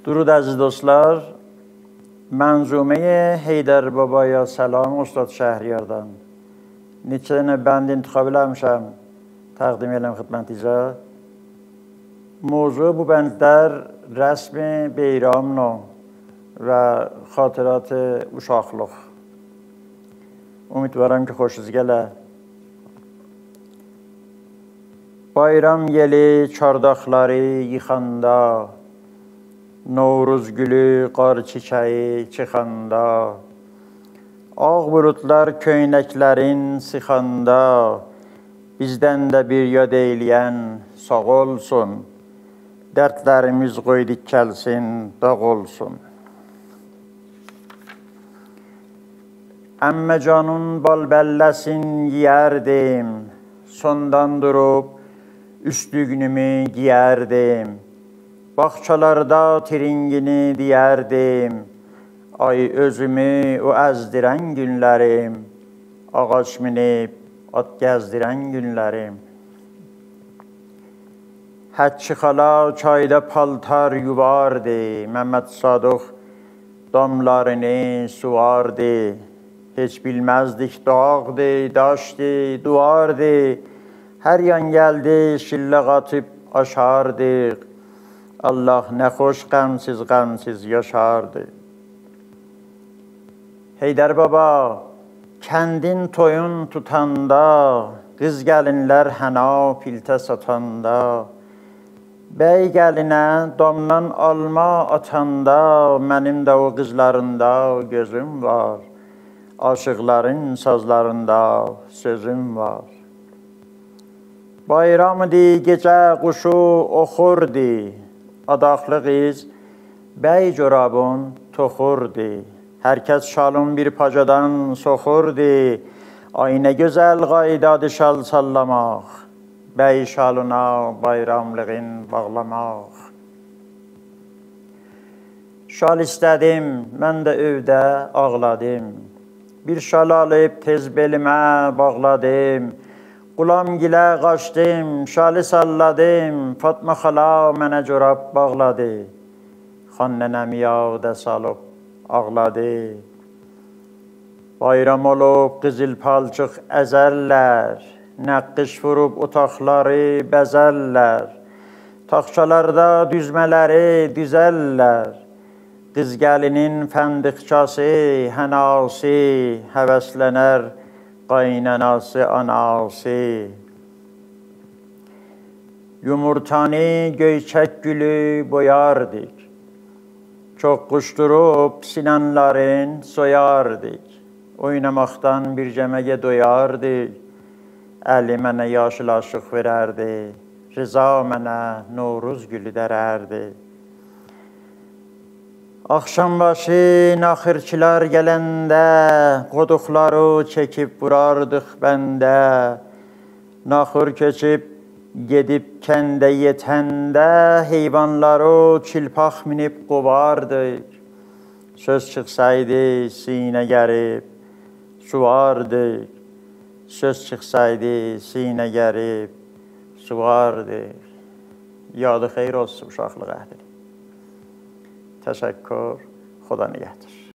درود عزیز dostlar. منظومه حیدر بابaya salam Ustad Şəhriyardan. Neçə dənə bənd intiqab eləmişəm, təqdim edirəm xidmətinizə. Mövzu bu bəndlər rəsmi beyramla və xatirət-i uşaqlıq. Ümidvaram ki, xoşunuz gələ. Bayram yeli çardaqları yıxanda, Novruz gülü qar çiçəyi çıxanda, Ağ bulutlar köynəklərin sıxanda, Bizdən də bir yad eyləyən sağ olsun, Dərdlərimiz qoydik gəlsin, dağ olsun. Əmməcanın bal bəlləsin yiyərdim, Sondan durub üstügnümü giyərdim, Bağçalarda tiringini deyərdim, Ay özümü o əzdirən günlərim, Ağac minib at gəzdirən günlərim. Hətçi xala çayda paltar yuvardı, Məmməd Sadıq damlarını suvardı, Heç bilməzdik dağdı, daşdı, duvardı, Hər yan gəldi şillə qatıb aşardıq, Allah nə xoş qəmsiz yaşardı. Heydər baba, kəndin toyun tutanda, Qız gəlinlər həna piltə satanda, Bəy gəlinə damdan alma atanda, Mənim də o qızlarında gözüm var, Aşıqların sazlarında sözüm var. Bayramıdı, gecə quşu oxurdu, Adaqlı qız bəy corabın toxurdu, Hər kəs şalın bir pacadan soxurdu, Ay nə gözəl qaydadı şal sallamaq, Bəy şalına bayramlığın bağlamaq. Şal istədim, mən də evdə ağladım, Bir şal alıb tez belimə bağladım, Qulamgilə qaçdım, şalı salladım, Fatma xala mənə corab bağladı, Xan nənəm yağda salıb ağladı. Bayram olub qızıl palçıq əzərlər, Nəqqiş vurub otaqları bəzərlər, Taxçalarda düzmələri düzərlər, Qız gəlinin fəndiqçası, hənası, Həvəslənər qaynanası, anası. Yumurtanı göyçək gülü boyardık, Çox quşdurub sinanların soyardık, Oynamaqdan bir cəməyə doyardık, Əli mənə yaşıl aşıq verərdi, Rıza mənə Novruz gülü dərərdi. Axşambaşı naxırçılar gələndə, Qoduqları çəkib vurardıq bəndə, Naxır keçib gedib kəndə yetəndə, Heyvanları çilpaq minib qovardıq, Söz çıxsaydı sinə gərib suvardıq, Söz çıxsaydı sinə gərib suvardıq. Yadı xeyir olsun uşaqlıq əhli. Təşəkkür, Xuda nigəhdir.